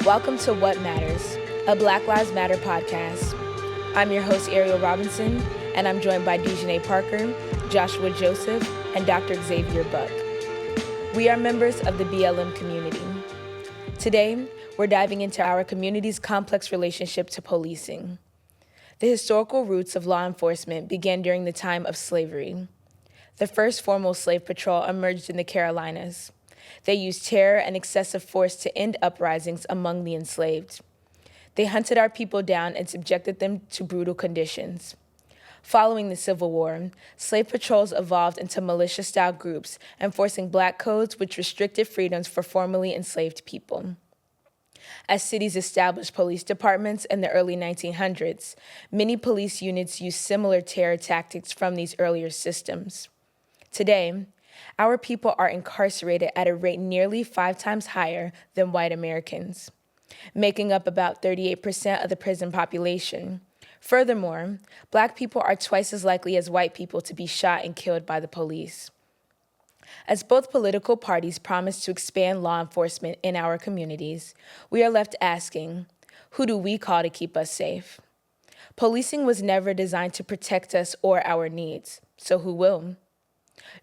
Welcome to What Matters, a Black Lives Matter podcast. I'm your host, Ariel Robinson, and I'm joined by Dejanay Parker, Joshua Joseph, and Dr. Xavier Buck. We are members of the BLM community. Today, we're diving into our community's complex relationship to policing. The historical roots of law enforcement began during the time of slavery. The first formal slave patrol emerged in the Carolinas. They used terror and excessive force to end uprisings among the enslaved. They hunted our people down and subjected them to brutal conditions. Following the Civil War, slave patrols evolved into militia-style groups, enforcing black codes which restricted freedoms for formerly enslaved people. As cities established police departments in the early 1900s, many police units used similar terror tactics from these earlier systems. Today, our people are incarcerated at a rate nearly 5 times higher than white Americans, making up about 38% of the prison population. Furthermore, Black people are twice as likely as white people to be shot and killed by the police. As both political parties promise to expand law enforcement in our communities, we are left asking, who do we call to keep us safe? Policing was never designed to protect us or our needs, so who will?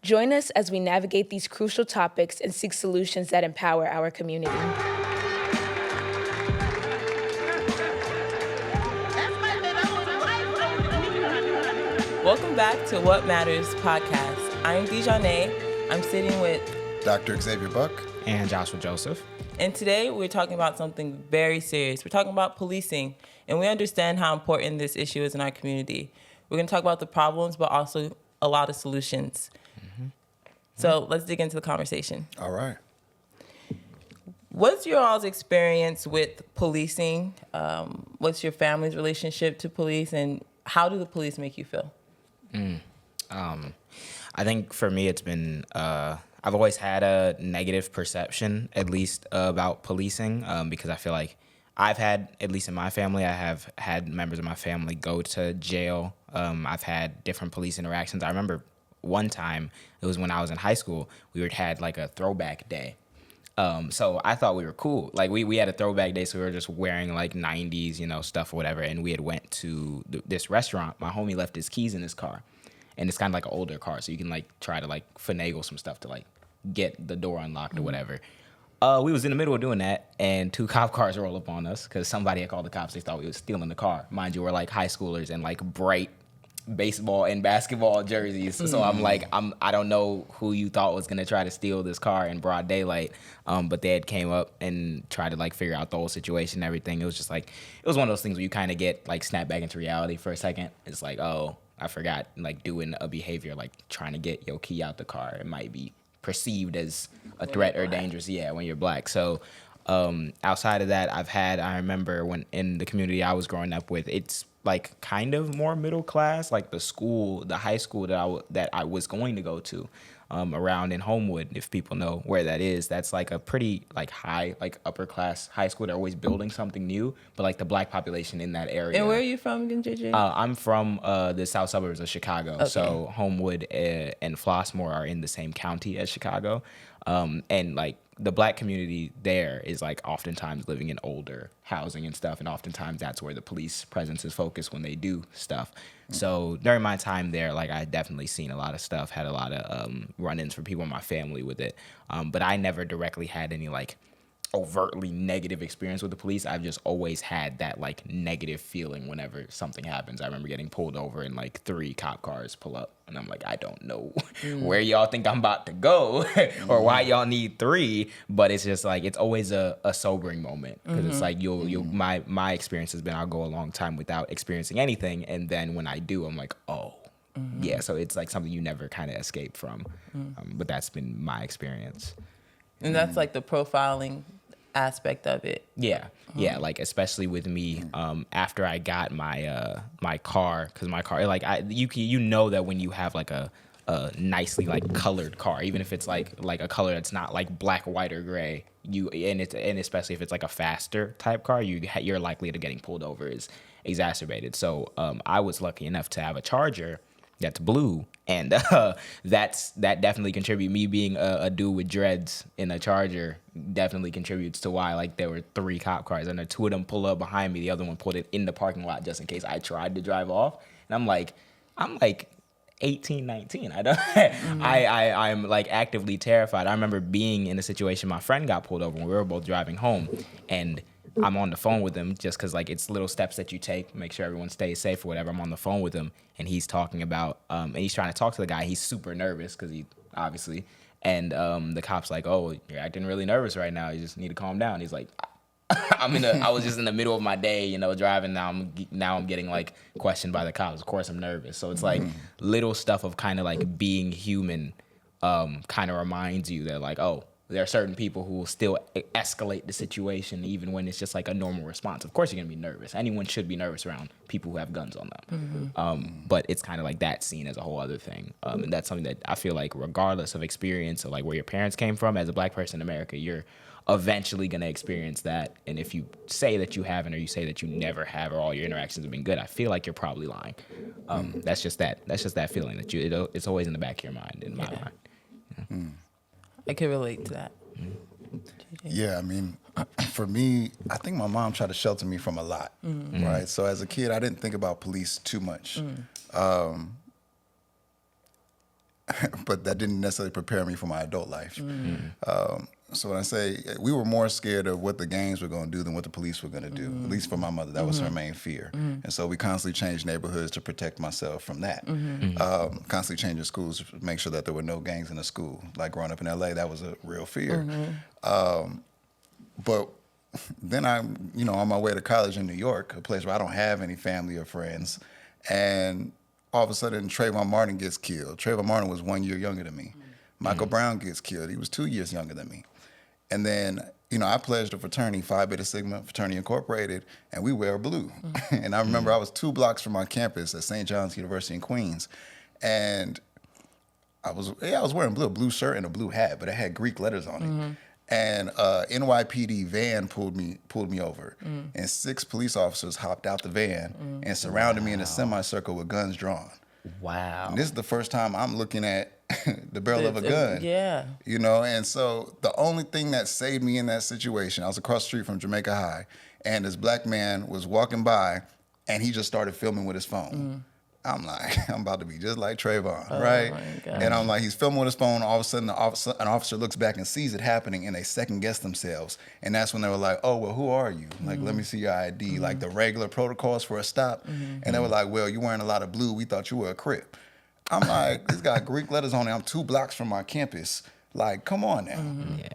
Join us as we navigate these crucial topics and seek solutions that empower our community. Welcome back to What Matters podcast. I'm Dejanay. I'm sitting with Dr. Xavier Buck and Joshua Joseph. And today we're talking about something very serious. We're talking about policing, and we understand how important this issue is in our community. We're going to talk about the problems, but also a lot of solutions. So let's dig into the conversation. All right. What's your all's experience with policing? What's your family's relationship to police, and how do the police make you feel? I think for me, it's been, I've always had a negative perception, at least about policing, because I feel like I've had, at least in my family, I have had members of my family go to jail. I've had different police interactions. I remember one time, it was when I was in high school, we had like a throwback day. So I thought we were cool. Like we had a throwback day, so we were just wearing like 90s, stuff or whatever. And we had went to this restaurant. My homie left his keys in his car, and it's kind of like an older car, so you can like try to like finagle some stuff to like get the door unlocked or whatever. We was in the middle of doing that, and 2 cop cars roll up on us because somebody had called the cops. They thought we was stealing the car. Mind you, we're like high schoolers in like bright baseball and basketball jerseys. So I'm like, I don't know who you thought was gonna try to steal this car in broad daylight. But they had came up and tried to like figure out the whole situation and everything. It was just like, it was one of those things where you kind of get like snapped back into reality for a second. It's like, oh, I forgot, like doing a behavior like trying to get your key out the car. It might be perceived as a threat or dangerous. Yeah, when you're Black. So outside of that, I remember when in the community I was growing up with, it's like kind of more middle class, like the high school that I was going to go to, around in Homewood, if people know where that is. That's like a pretty like high, like upper class high school. They're always building something new, but like the Black population in that area. And where are you from again, JJ? I'm from the south suburbs of Chicago. Okay. So Homewood and Flossmoor are in the same county as Chicago. And like the Black community there is like oftentimes living in older housing and stuff, and oftentimes that's where the police presence is focused when they do stuff. So during my time there, like I definitely seen a lot of stuff, had a lot of run-ins for people in my family with it, but I never directly had any like overtly negative experience with the police. I've just always had that like negative feeling whenever something happens. I remember getting pulled over and like 3 cop cars pull up, and I'm like, I don't know where y'all think I'm about to go or why y'all need 3, but it's just like, it's always a sobering moment, because it's like my experience has been, I'll go a long time without experiencing anything, and then when I do, I'm like, oh yeah. So it's like something you never kind of escape from, but that's been my experience. And that's like the profiling aspect of it. Yeah, like especially with me, after I got my my car, because my car, like you know that when you have like a nicely like colored car, even if it's like a color that's not like black, white, or gray, and especially if it's like a faster type car, you're likely to getting pulled over is exacerbated. So I was lucky enough to have a Charger that's blue. And that definitely contribute. Me being a dude with dreads in a Charger definitely contributes to why like there were 3 cop cars and 2 of them pulled up behind me. The other one pulled it in the parking lot just in case I tried to drive off. And I'm like 18, 19. I don't. I'm like actively terrified. I remember being in a situation. My friend got pulled over when we were both driving home, and I'm on the phone with him just because like it's little steps that you take, make sure everyone stays safe or whatever. I'm on the phone with him, and he's talking about, and he's trying to talk to the guy. He's super nervous because he obviously, and the cop's like, "Oh, you're acting really nervous right now. You just need to calm down." He's like, I was just in the middle of my day, driving. Now I'm getting like questioned by the cops. Of course I'm nervous. So it's like little stuff of kind of like being human, kind of reminds you that like, oh, there are certain people who will still escalate the situation even when it's just like a normal response. Of course you're gonna be nervous. Anyone should be nervous around people who have guns on them. But it's kind of like that scene as a whole other thing. And that's something that I feel like regardless of experience or like where your parents came from, as a Black person in America, you're eventually going to experience that. And if you say that you haven't, or you say that you never have, or all your interactions have been good, I feel like you're probably lying. That's just that feeling that it's always in the back of your mind, in my mind. Yeah. I can relate to that. Yeah, I mean, for me, I think my mom tried to shelter me from a lot, right? So as a kid, I didn't think about police too much. But that didn't necessarily prepare me for my adult life. So when I say we were more scared of what the gangs were going to do than what the police were going to do, at least for my mother, that was her main fear. And so we constantly changed neighborhoods to protect myself from that. Constantly changing schools to make sure that there were no gangs in the school. Like growing up in LA, that was a real fear. But then I'm, on my way to college in New York, a place where I don't have any family or friends, and all of a sudden Trayvon Martin gets killed. Trayvon Martin was 1 year younger than me. Michael Brown gets killed. He was 2 years younger than me. And then, I pledged a fraternity, Phi Beta Sigma, Fraternity Incorporated, and we wear blue. And I remember I was 2 blocks from my campus at St. John's University in Queens. And I was wearing a blue shirt and a blue hat, but it had Greek letters on it. And NYPD van pulled me over. And 6 police officers hopped out the van and surrounded me in a semicircle with guns drawn. Wow. And this is the first time I'm looking at the barrel of a gun. Yeah. And so the only thing that saved me in that situation, I was across the street from Jamaica High, and this Black man was walking by, and he just started filming with his phone. I'm like, I'm about to be just like Trayvon, right? My gosh. And I'm like, he's filming with his phone. All of a sudden, an officer looks back and sees it happening, and they second guess themselves. And that's when they were like, oh, well, who are you? Like, let me see your ID, like the regular protocols for a stop. And they were like, well, you're wearing a lot of blue. We thought you were a Crip. I'm like, this got Greek letters on it. I'm 2 blocks from my campus. Like, come on now,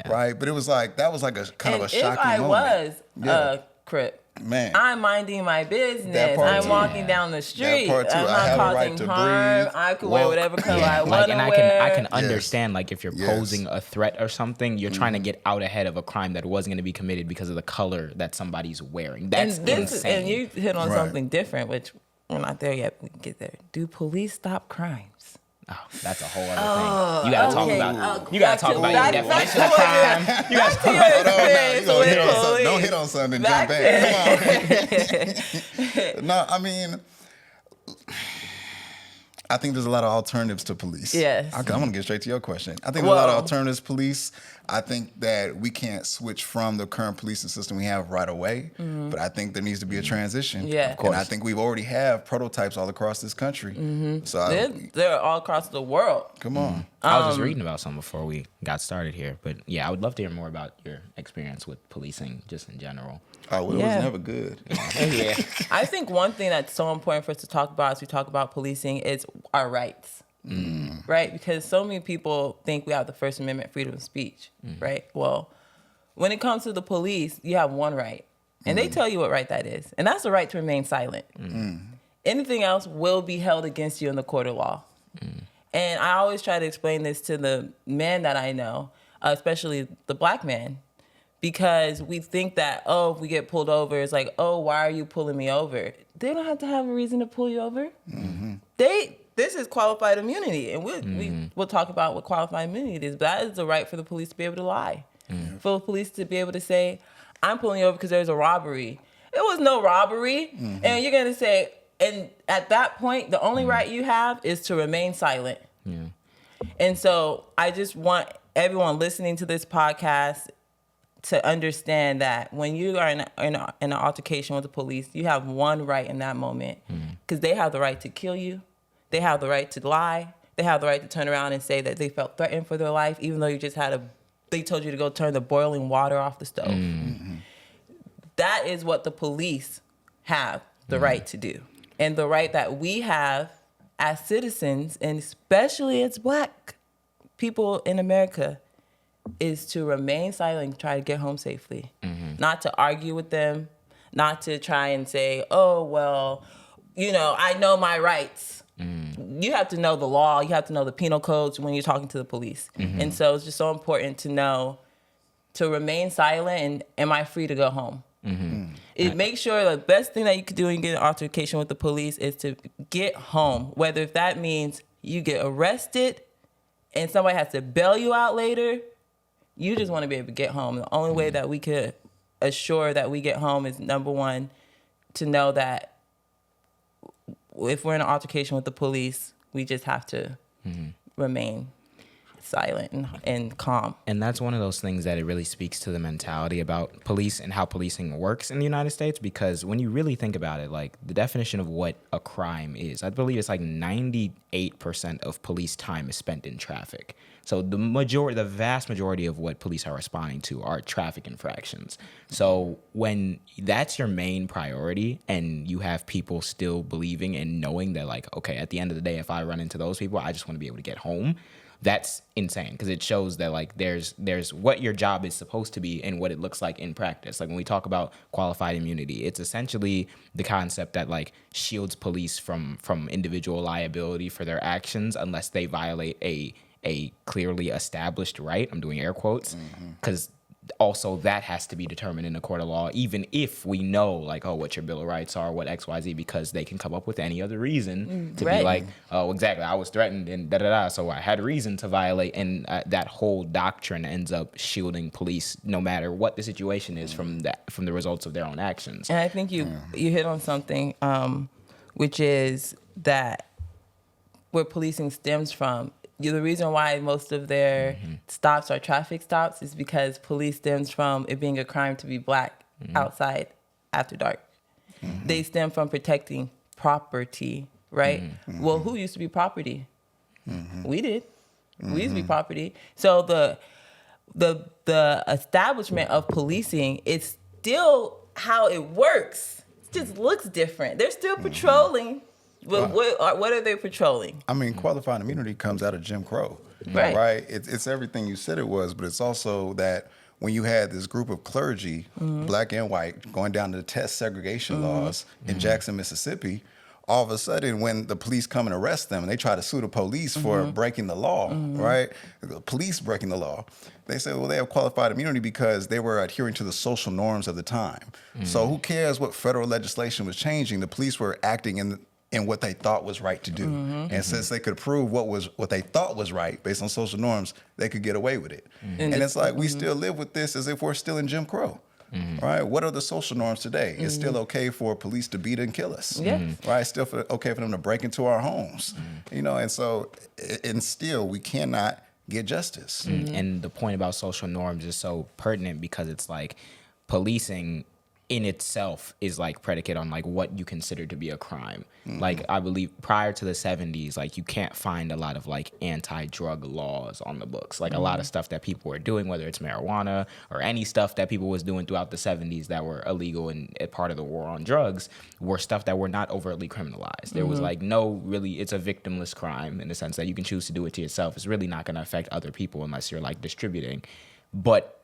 right? But it was like, that was like a kind of a shocking moment. If I was a Crip, man, I'm minding my business. I'm walking down the street. That part too. I'm I not have a causing right to harm. breathe, I could walk. wear whatever color I want to and wear. I can understand like if you're posing a threat or something, you're trying to get out ahead of a crime that wasn't going to be committed because of the color that somebody's wearing. That's insane. And you hit on something different, which we're not there yet. We can get there. Do police stop crimes? Oh, that's a whole other thing. You gotta talk about. You gotta talk about back- your back definition of crime. You gotta talk about. Don't hit on something and jump back. Come on. No, I mean, I think there's a lot of alternatives to police. Yes. I'm going to get straight to your question. I think there's a lot of alternatives to police. I think that we can't switch from the current policing system we have right away, but I think there needs to be a transition. Yeah. Of course. And I think we've already have prototypes all across this country. So They're all across the world. come on. I was just reading about something before we got started here, but yeah, I would love to hear more about your experience with policing, just in general. Oh, well, it was never good. Yeah. I think one thing that's so important for us to talk about as we talk about policing is our rights, right? Because so many people think we have the First Amendment, freedom of speech, right? Well, when it comes to the police, you have one right, and they tell you what right that is, and that's the right to remain silent. Anything else will be held against you in the court of law. And I always try to explain this to the men that I know, especially the Black men, because we think that, if we get pulled over, it's like, why are you pulling me over? They don't have to have a reason to pull you over. This is qualified immunity, and we'll talk about what qualified immunity is, but that is the right for the police to be able to lie. For the police to be able to say, I'm pulling you over because there's a robbery. It was no robbery. And you're going to say, And at that point, the only right you have is to remain silent. Yeah. And so I just want everyone listening to this podcast to understand that when you are in an altercation with the police, you have one right in that moment, because they have the right to kill you. They have the right to lie. They have the right to turn around and say that they felt threatened for their life, even though you just they told you to go turn the boiling water off the stove. That is what the police have the right to do. And the right that we have as citizens, and especially as Black people in America, is to remain silent and try to get home safely. Not to argue with them, not to try and say, oh, well, I know my rights. You have to know the law. You have to know the penal codes when you're talking to the police. And so it's just so important to know to remain silent and am I free to go home? It makes sure the best thing that you could do when you get an altercation with the police is to get home. Whether if that means you get arrested and somebody has to bail you out later, you just want to be able to get home. The only way that we could assure that we get home is, number one, to know that if we're in an altercation with the police, we just have to remain silent and calm. And that's one of those things that it really speaks to the mentality about police and how policing works in the United States, because when you really think about it, like the definition of what a crime is, I believe it's like 98% of police time is spent in traffic. So the vast majority of what police are responding to are traffic infractions. So when that's your main priority and you have people still believing and knowing that, like, okay, at the end of the day, if I run into those people, I just want to be able to get home. That's insane, because it shows that, like, there's what your job is supposed to be and what it looks like in practice. Like when we talk about qualified immunity, it's essentially the concept that, like, shields police from individual liability for their actions unless they violate a clearly established right. I'm doing air quotes, because also that has to be determined in a court of law, even if we know, like, oh, what your Bill of Rights are, what XYZ, because they can come up with any other reason to be like, oh, exactly, I was threatened and da-da-da, so I had reason to violate. And that whole doctrine ends up shielding police no matter what the situation is from the results of their own actions. And I think you hit on something, which is that where policing stems from. The reason why most of their stops are traffic stops is because police stems from it being a crime to be Black outside after dark. They stem from protecting property, right? Well, who used to be property? We did. We used to be property. So the establishment of policing is still how it works. It just looks different. They're still patrolling. But what are they patrolling? I mean, qualified immunity comes out of Jim Crow, right? It's everything you said it was, but it's also that when you had this group of clergy, Black and white, going down to test segregation laws in Jackson, Mississippi, all of a sudden when the police come and arrest them and they try to sue the police for breaking the law, right? The police breaking the law. They say, well, they have qualified immunity because they were adhering to the social norms of the time. So who cares what federal legislation was changing? The police were acting in what they thought was right to do. And since they could prove what they thought was right based on social norms, they could get away with it. And it's like we still live with this as if we're still in Jim Crow. Right? What are the social norms today? It's still okay for police to beat and kill us. Right? It's still okay for them to break into our homes. And so, and still we cannot get justice. And the point about social norms is so pertinent because it's like policing in itself is like predicate on like what you consider to be a crime. Like I believe prior to the 70s, like you can't find a lot of like anti-drug laws on the books. Like a lot of stuff that people were doing, whether it's marijuana or any stuff that people was doing throughout the 70s that were illegal and part of the war on drugs, were stuff that were not overtly criminalized. There was like it's a victimless crime in the sense that you can choose to do it to yourself. It's really not going to affect other people unless you're like distributing. But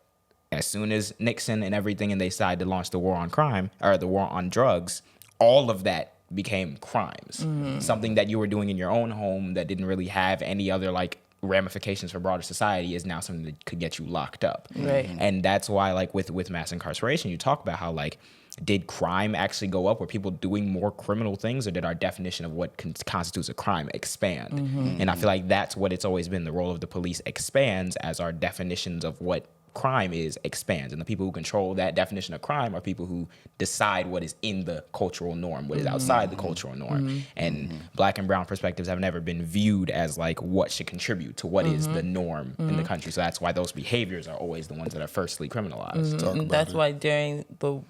as soon as Nixon and everything, and they decided to launch the war on crime or the war on drugs, all of that became crimes. Something that you were doing in your own home that didn't really have any other like ramifications for broader society is now something that could get you locked up. Right. And that's why like with mass incarceration, you talk about how like, did crime actually go up? Were people doing more criminal things, or did our definition of what constitutes a crime expand? And I feel like that's what it's always been. The role of the police expands as our definitions of what crime is expands, and the people who control that definition of crime are people who decide what is in the cultural norm, what is outside the cultural norm. And Black and brown perspectives have never been viewed as like what should contribute to what is the norm in the country. So that's why those behaviors are always the ones that are firstly criminalized. Talk That's about why during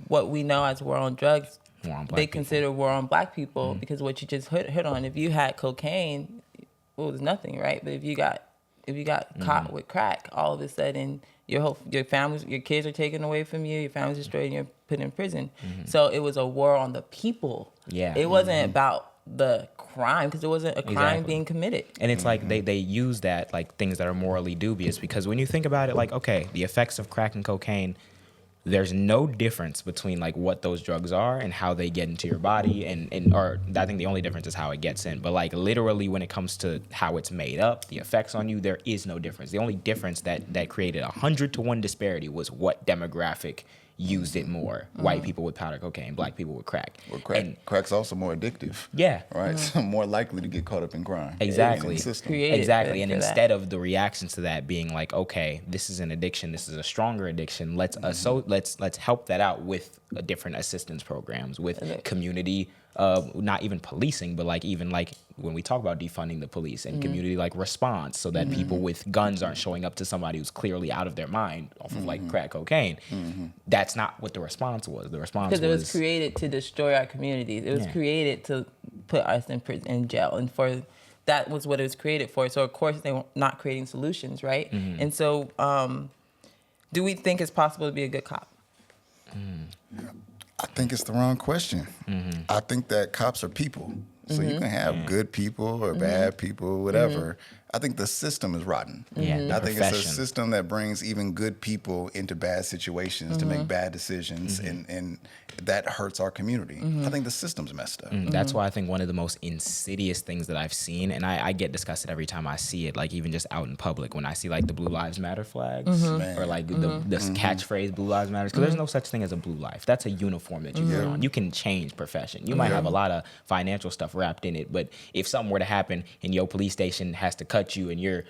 what we know as war on drugs, War on black they people. consider war on black people because what you just hit on. If you had cocaine, well, it was nothing, right? But if you got caught with crack, all of a sudden your families, your kids are taken away from you, your family's destroyed, and you're put in prison. So it was a war on the people. Yeah. It wasn't about the crime because it wasn't a crime Exactly. being committed. And it's like they use that like things that are morally dubious, because when you think about it, like, okay, the effects of crack and cocaine, there's no difference between like what those drugs are and how they get into your body, or I think the only difference is how it gets in. But like literally when it comes to how it's made up, the effects on you, there is no difference. The only difference that created 100-to-1 disparity was what demographic used it more. White people with powder cocaine, black people with crack. Well, crack's also more addictive. Yeah. Right? So more likely to get caught up in crime. Exactly. In the system. Created Exactly. for And that. instead of the reactions to that being like, okay, this is an addiction, this is a stronger addiction, let's help that out with different assistance programs, with community, not even policing, but like even like when we talk about defunding the police and community like response, so that people with guns aren't showing up to somebody who's clearly out of their mind off of like crack cocaine. That's not what the response was. The response Because it was created to destroy our communities. It was created to put us in prison, in jail, and for that was what it was created for. So of course they were not creating solutions, right? And so, do we think it's possible to be a good cop? I think it's the wrong question. I think that cops are people. So you can have good people or bad people, whatever. I think the system is rotten. I think it's a system that brings even good people into bad situations to make bad decisions, and that hurts our community. I think the system's messed up. That's why I think one of the most insidious things that I've seen, and I get disgusted every time I see it, like even just out in public, when I see like the Blue Lives Matter flags or like the catchphrase Blue Lives Matter, because there's no such thing as a blue life. That's a uniform that you put on. You can change profession. You might have a lot of financial stuff wrapped in it, but if something were to happen and your police station has to cut you and you're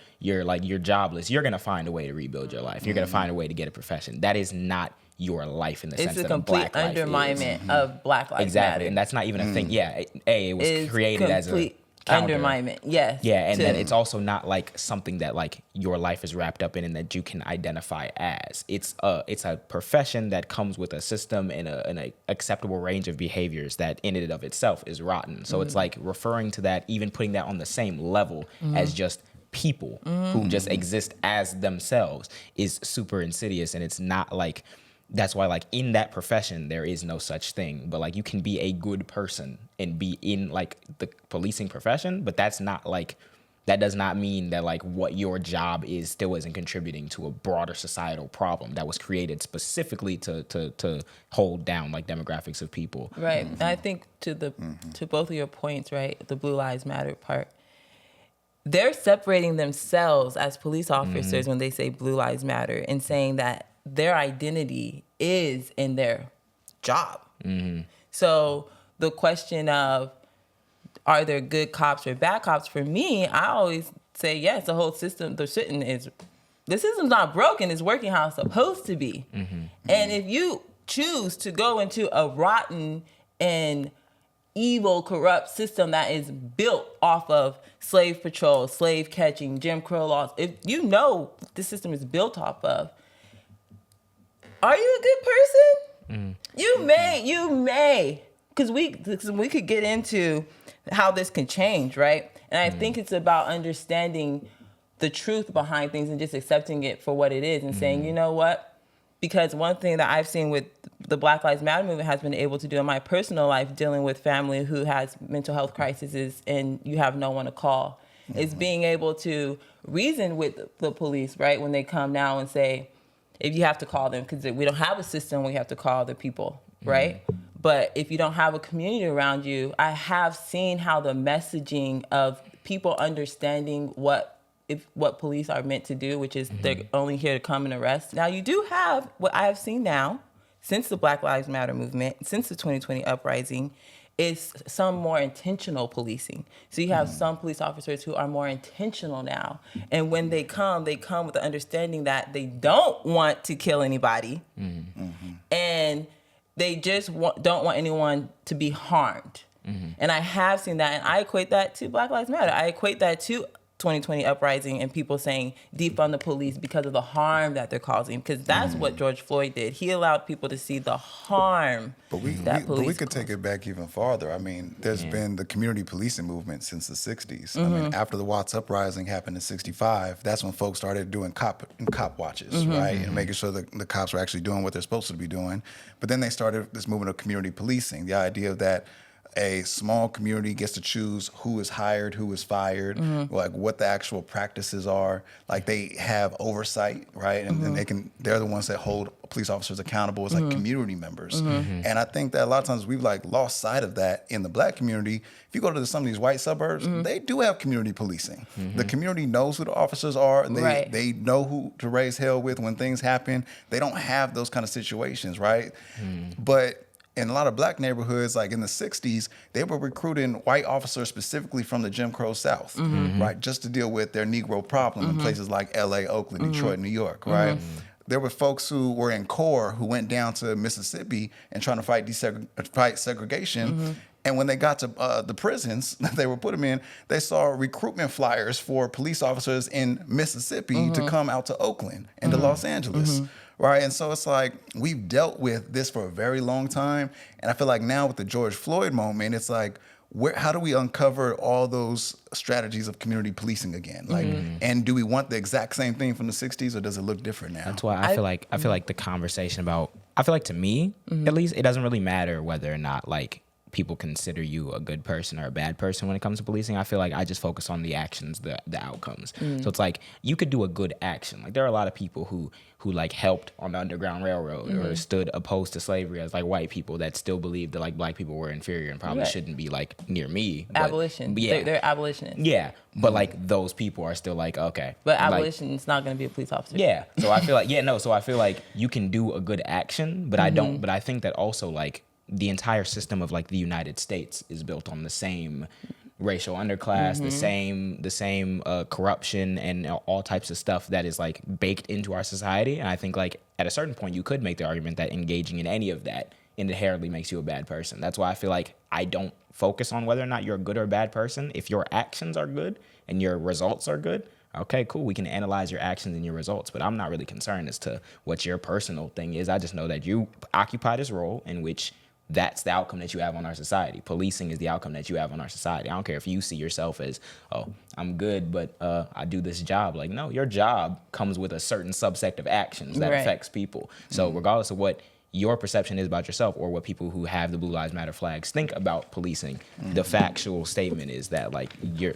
jobless, you're gonna find a way to rebuild your life. You're gonna find a way to get a profession. That is not your life in the sense that a black life is. It's a complete underminement of Black Lives Exactly, Matter. and that's not even a thing. Yeah, it was created as a complete counter. underminement. Yes. Yeah, and then it's also not like something that like your life is wrapped up in and that you can identify as. It's a profession that comes with a system and an acceptable range of behaviors that in and of itself is rotten. So it's like referring to that, even putting that on the same level as just people who just exist as themselves is super insidious, and it's not like. That's why, like, in that profession, there is no such thing. But, like, you can be a good person and be in, like, the policing profession. But that's not, like, that does not mean that, like, what your job is still isn't contributing to a broader societal problem that was created specifically to hold down, like, demographics of people. Right. And I think to both of your points, right, the Blue Lives Matter part, they're separating themselves as police officers when they say Blue Lives Matter and saying that their identity is in their job. So the question of are there good cops or bad cops, for me, I always say yes, the whole system, the system's not broken, it's working how it's supposed to be. And if you choose to go into a rotten and evil, corrupt system that is built off of slave patrol, slave catching, Jim Crow laws, if you know the system is built off of, are you a good person? You may, because we could get into how this can change, right? And I think it's about understanding the truth behind things and just accepting it for what it is and saying, you know what? Because one thing that I've seen with the Black Lives Matter movement has been able to do in my personal life, dealing with family who has mental health crises and you have no one to call, is being able to reason with the police, right? When they come now and say, if you have to call them, because we don't have a system, we have to call the people, right? But if you don't have a community around you, I have seen how the messaging of people understanding what police are meant to do, which is they're only here to come and arrest. Now, you do have what I have seen now, since the Black Lives Matter movement, since the 2020 uprising, it's some more intentional policing. So you have some police officers who are more intentional now. And when they come with the understanding that they don't want to kill anybody. And they just don't want anyone to be harmed. And I have seen that, and I equate that to Black Lives Matter. I equate that to 2020 uprising and people saying defund the police because of the harm that they're causing. Because that's what George Floyd did. He allowed people to see the harm But we could take it back even farther. I mean, there's been the community policing movement since the 60s. I mean, after the Watts uprising happened in 65, that's when folks started doing cop watches, right? And making sure that the cops were actually doing what they're supposed to be doing. But then they started this movement of community policing, the idea that a small community gets to choose who is hired, who is fired, like what the actual practices are. Like they have oversight, right? And then they're the ones that hold police officers accountable as like community members. And I think that a lot of times we've like lost sight of that in the Black community. If you go to some of these white suburbs, they do have community policing. The community knows who the officers are, and they know who to raise hell with when things happen. They don't have those kind of situations, right? But in a lot of Black neighborhoods, like in the 60s, they were recruiting white officers specifically from the Jim Crow South, right? Just to deal with their Negro problem in places like LA, Oakland, Detroit, New York, right? There were folks who were in CORE who went down to Mississippi and trying to fight segregation. And when they got to the prisons that they were put them in, they saw recruitment flyers for police officers in Mississippi to come out to Oakland and to Los Angeles. Right. And so it's like we've dealt with this for a very long time. And I feel like now with the George Floyd moment, it's like, how do we uncover all those strategies of community policing again? Like, and do we want the exact same thing from the 60s, or does it look different now? That's why I feel like the conversation about, I feel like to me, at least, it doesn't really matter whether or not like people consider you a good person or a bad person when it comes to policing. I feel like I just focus on the actions, the outcomes. So it's like you could do a good action. Like there are a lot of people who like helped on the Underground Railroad or stood opposed to slavery as like white people that still believe that like Black people were inferior and probably shouldn't be like near me. Abolition. They're abolitionists. Yeah. But like those people are still like, okay. But abolition is not going to be a police officer. Yeah. So I feel like, so I feel like you can do a good action, but but I think that also like the entire system of like the United States is built on the same racial underclass, the same corruption and all types of stuff that is like baked into our society. And I think like at a certain point you could make the argument that engaging in any of that inherently makes you a bad person. That's why I feel like I don't focus on whether or not you're a good or a bad person. If your actions are good and your results are good, okay, cool. We can analyze your actions and your results, but I'm not really concerned as to what your personal thing is. I just know that you occupy this role in which that's the outcome that you have on our society. Policing is the outcome that you have on our society. I don't care if you see yourself as, oh, I'm good, but I do this job. Like, no, your job comes with a certain subset of actions that affects people. So regardless of what your perception is about yourself or what people who have the Blue Lives Matter flags think about policing, the factual statement is that like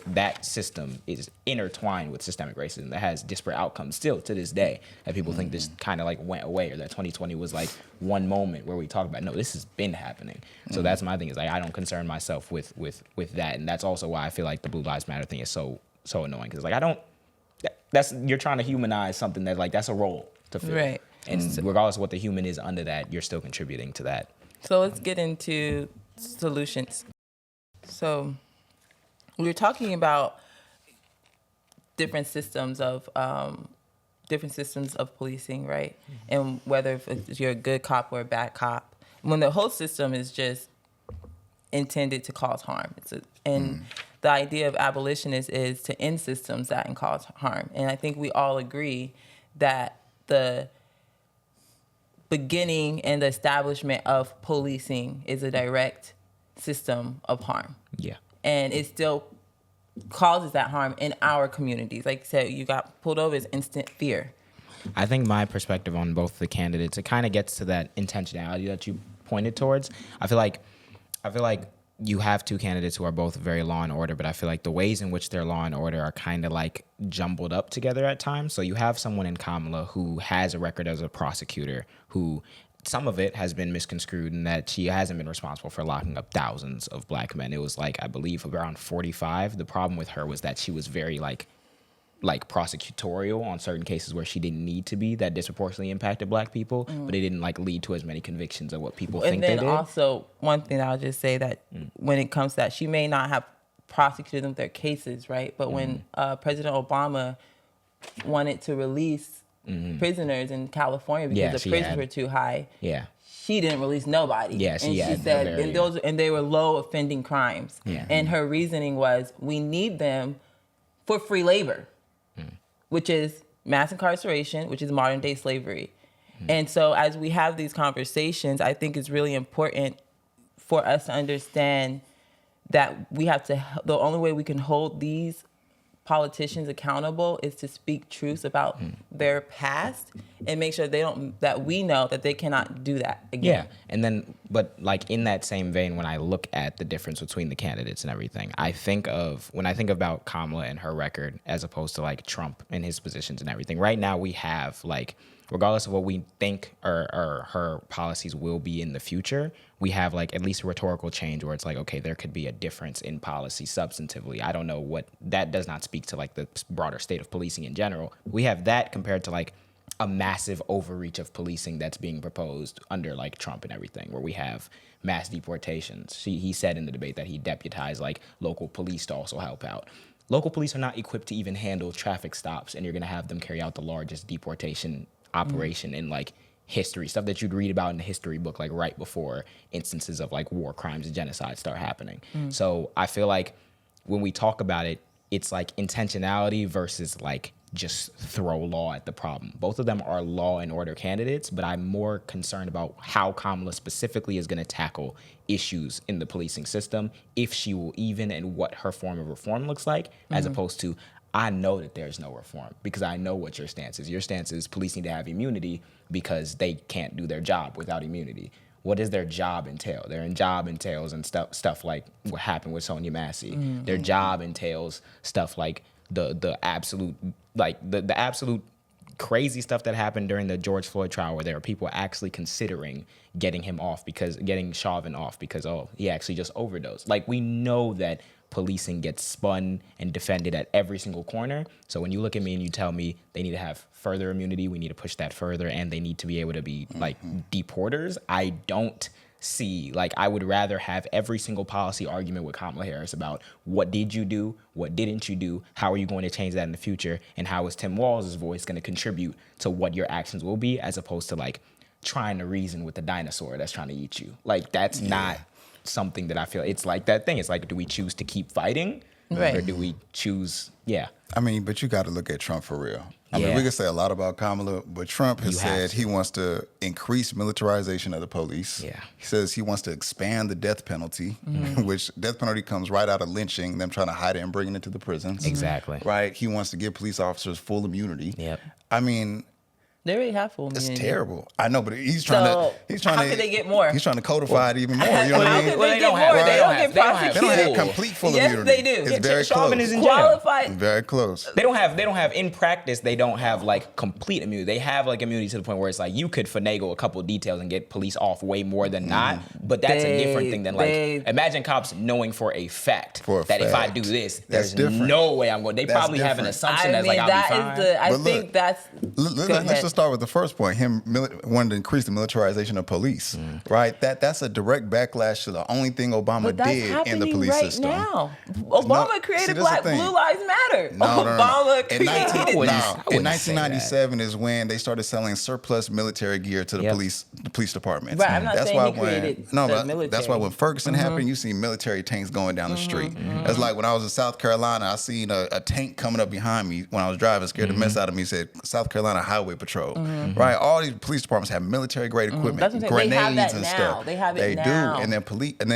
that system is intertwined with systemic racism that has disparate outcomes still to this day, that people think this kind of like went away or that 2020 was like one moment where we talk about, no, this has been happening. So that's my thing, is like I don't concern myself with that. And that's also why I feel like the Blue Lives Matter thing is so annoying, because like you're trying to humanize something that like that's a role to fill. Right. And regardless of what the human is under that, you're still contributing to that. So let's get into solutions. So we were talking about different systems of policing, right? And whether if you're a good cop or a bad cop, when the whole system is just intended to cause harm. The idea of abolitionists is to end systems that can cause harm. And I think we all agree that the beginning and the establishment of policing is a direct system of harm. Yeah. And it still causes that harm in our communities. Like you said, you got pulled over, is instant fear. I think my perspective on both the candidates, it kind of gets to that intentionality that you pointed towards. I feel like you have two candidates who are both very law and order, but I feel like the ways in which their law and order are kind of like jumbled up together at times. So you have someone in Kamala who has a record as a prosecutor, who some of it has been misconstrued in that she hasn't been responsible for locking up thousands of Black men. It was like, I believe, around 45. The problem with her was that she was very like like prosecutorial on certain cases where she didn't need to be, that disproportionately impacted Black people, but it didn't like lead to as many convictions of what people think they did. And then also one thing that I'll just say that when it comes to that, she may not have prosecuted them their cases, right? But when President Obama wanted to release prisoners in California because the prisons were too high, she didn't release nobody. Yeah, she said, and they were low offending crimes. Yeah. And her reasoning was, we need them for free labor, which is mass incarceration, which is modern day slavery. And so as we have these conversations, I think it's really important for us to understand that we have to, the only way we can hold these politicians accountable is to speak truths about their past and make sure that we know that they cannot do that again. Yeah, and then, but like in that same vein, when I look at the difference between the candidates and everything, when I think about Kamala and her record as opposed to like Trump and his positions and everything, right now we have like, regardless of what we think or her policies will be in the future, we have like at least a rhetorical change where it's like, okay, there could be a difference in policy substantively. I don't know what, that does not speak to like the broader state of policing in general. We have that compared to like a massive overreach of policing that's being proposed under like Trump and everything, where we have mass deportations. He said in the debate that he deputized like local police to also help out. Local police are not equipped to even handle traffic stops, and you're gonna have them carry out the largest deportation operation in like history, stuff that you'd read about in the history book, like right before instances of like war crimes and genocide start happening. So I feel like when we talk about it, it's like intentionality versus like just throw law at the problem. Both of them are law and order candidates, but I'm more concerned about how Kamala specifically is going to tackle issues in the policing system, if she will even, and what her form of reform looks like, as opposed to, I know that there's no reform because I know what your stance is. Your stance is police need to have immunity because they can't do their job without immunity. What does their job entail? Their job entails and stuff like what happened with Sonia Massey. Their job entails stuff like the absolute the absolute crazy stuff that happened during the George Floyd trial, where there were people actually considering getting Chauvin off because he actually just overdosed. Like, we know that policing gets spun and defended at every single corner. So when you look at me and you tell me they need to have further immunity, we need to push that further, and they need to be able to be like deporters, I don't see, like, I would rather have every single policy argument with Kamala Harris about what did you do, what didn't you do, how are you going to change that in the future, and how is Tim Walz's voice going to contribute to what your actions will be, as opposed to like trying to reason with the dinosaur that's trying to eat you. Like, that's not something that I feel. It's like that thing. It's like, do we choose to keep fighting, or do we choose? I mean, but you got to look at Trump for real. I mean, we can say a lot about Kamala, but Trump has said he wants to increase militarization of the police. He says he wants to expand the death penalty, which death penalty comes right out of lynching, them trying to hide it and bringing it to the prisons. Exactly. Right? He wants to give police officers full immunity. I mean, they already have full immunity. It's terrible. I know, but he's trying to. How can they get more? He's trying to codify it even more. You know what I mean? They don't get prosecuted. They don't have complete full immunity. Yes, they do. It's very Chauvin close. is in jail. Qualified. Very close. They don't have in practice. They don't have like complete immunity. They have like immunity to the point where it's like you could finagle a couple of details and get police off way more than not. But that's a different thing than like imagine cops knowing for a fact that if I do this, there's no way I'm going. They probably have an assumption that's like I'll be fine. I think that's. Let's just start with the first point. Him wanting to increase the militarization of police, right? That's a direct backlash to the only thing Obama did in the police system. Now. Obama created Blue Lives Matter. Obama created in 1997 is when they started selling surplus military gear to the police departments. Right, I'm not saying he created the military. That's why when Ferguson happened, you see military tanks going down the street. It's like when I was in South Carolina, I seen a tank coming up behind me when I was driving, scared the mess out of me. Said South Carolina Highway Patrol. Right, all these police departments have military grade equipment, grenades and stuff. They have it they now. do, and then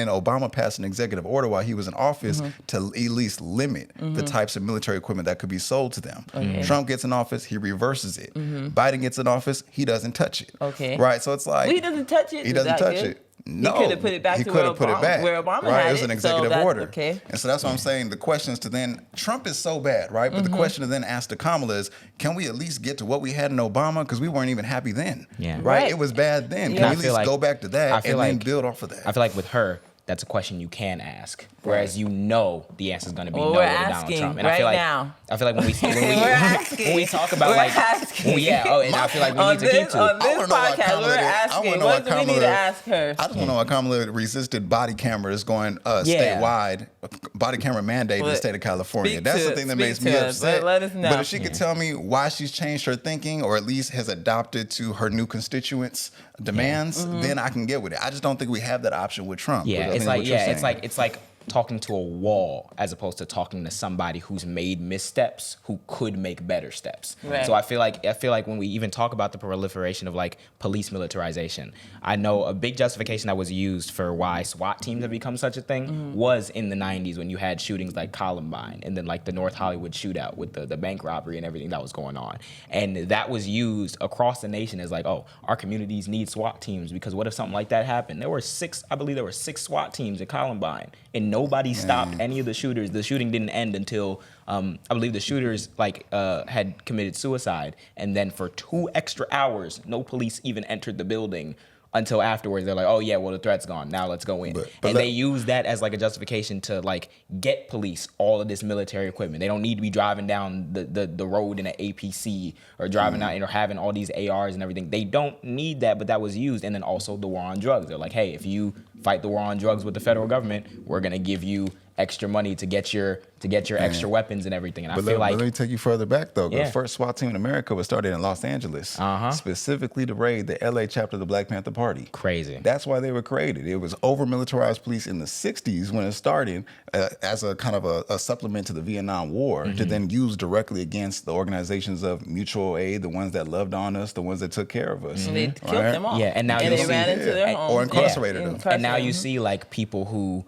Obama passed an executive order while he was in office to at least limit the types of military equipment that could be sold to them. Trump gets in office, he reverses it. Biden gets in office, he doesn't touch it. Right, so it's like he doesn't touch it. He doesn't touch it. No, he could have put it back to where Obama right? had It was an executive order. Okay. And so that's what I'm saying. The question is to then, Trump is so bad, right? But the question to then ask to Kamala is, can we at least get to what we had in Obama? Because we weren't even happy then. Right? It was bad then. Can we at least go back to that and then build off of that? I feel like with her, that's a question you can ask. Whereas the answer is going to be no we're to Donald asking Trump. And right I feel like now. I feel like when we talk about We're like asking. and I feel like we need to keep to on this I wanna know why podcast. Kamala We're did- I asking. wanna know What why do we need Kamala- to ask her? I just want to know why Kamala resisted body cameras going statewide, body camera mandate in the state of California. That's the thing that makes me upset. Let us know. But if she could tell me why she's changed her thinking, or at least has adopted to her new constituents' demands, then I can get with it. I just don't think we have that option with Trump. Yeah, I it's mean, like what you're saying. it's like talking to a wall as opposed to talking to somebody who's made missteps who could make better steps. Right. So I feel like when we even talk about the proliferation of like police militarization, I know a big justification that was used for why SWAT teams have become such a thing was in the 90s when you had shootings like Columbine and then like the North Hollywood shootout with the bank robbery and everything that was going on. And that was used across the nation as like, oh, our communities need SWAT teams because what if something like that happened? I believe there were 6 SWAT teams at Columbine and nobody stopped any of the shooters. The shooting didn't end until I believe the shooters had committed suicide, and then for 2 extra hours, no police even entered the building until afterwards. They're like, oh yeah, well the threat's gone. Now let's go in. But they use that as like a justification to like get police all of this military equipment. They don't need to be driving down the road in an APC or driving out or having all these ARs and everything. They don't need that, but that was used. And then also the war on drugs. They're like, hey, if you fight the war on drugs with the federal government, we're gonna give you extra money to get your extra weapons and everything. And But let me take you further back though. The first SWAT team in America was started in Los Angeles, specifically to raid the LA chapter of the Black Panther Party. Crazy. That's why they were created. It was over militarized police in the 60s when it started as a kind of a supplement to the Vietnam War to then use directly against the organizations of mutual aid, the ones that loved on us, the ones that took care of us. They killed them all. Yeah, and now they ran into their homes or incarcerated them. And now you see like people who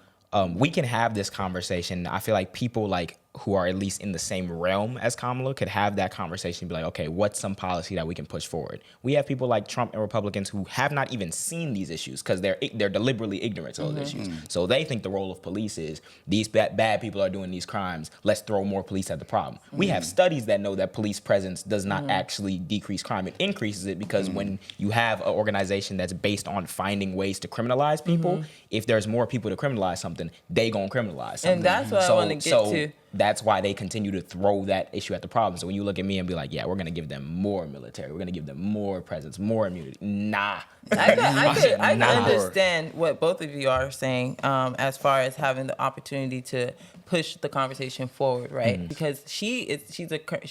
we can have this conversation. I feel like people like who are at least in the same realm as Kamala could have that conversation and be like, okay, what's some policy that we can push forward? We have people like Trump and Republicans who have not even seen these issues because they're deliberately ignorant to those issues. So they think the role of police is these bad people are doing these crimes. Let's throw more police at the problem. We have studies that know that police presence does not actually decrease crime. It increases it because when you have an organization that's based on finding ways to criminalize people, if there's more people to criminalize something, they gonna criminalize something. And that's what I want to get to. That's why they continue to throw that issue at the problem. So when you look at me and be like, yeah, we're going to give them more military. We're going to give them more presence, more immunity. Nah. I can understand what both of you are saying as far as having the opportunity to push the conversation forward, right? Because she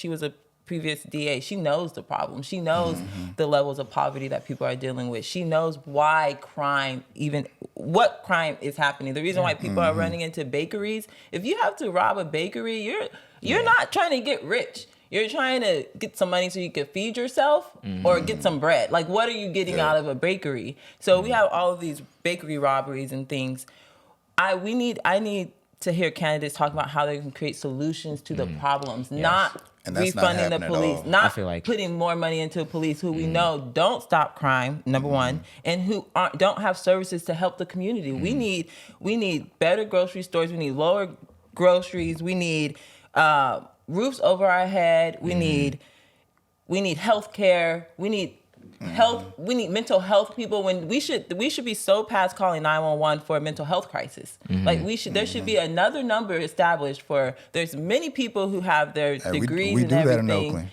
was a previous DA. She knows the problem. She knows the levels of poverty that people are dealing with. She knows why what crime is happening. The reason why people are running into bakeries. If you have to rob a bakery, you're not trying to get rich. You're trying to get some money so you can feed yourself or get some bread. Like, what are you getting out of a bakery? So we have all of these bakery robberies and things. I need to hear candidates talk about how they can create solutions to the problems, not refunding the police, not putting more money into the police who we know don't stop crime, number one, and who don't have services to help the community. We need better grocery stores. We need lower groceries. We need roofs over our head. We need health care. We need health. We need mental health people. When we should be so past calling 911 for a mental health crisis. Like there should be another number established for. There's many people who have their degrees we and do everything. that in Oakland.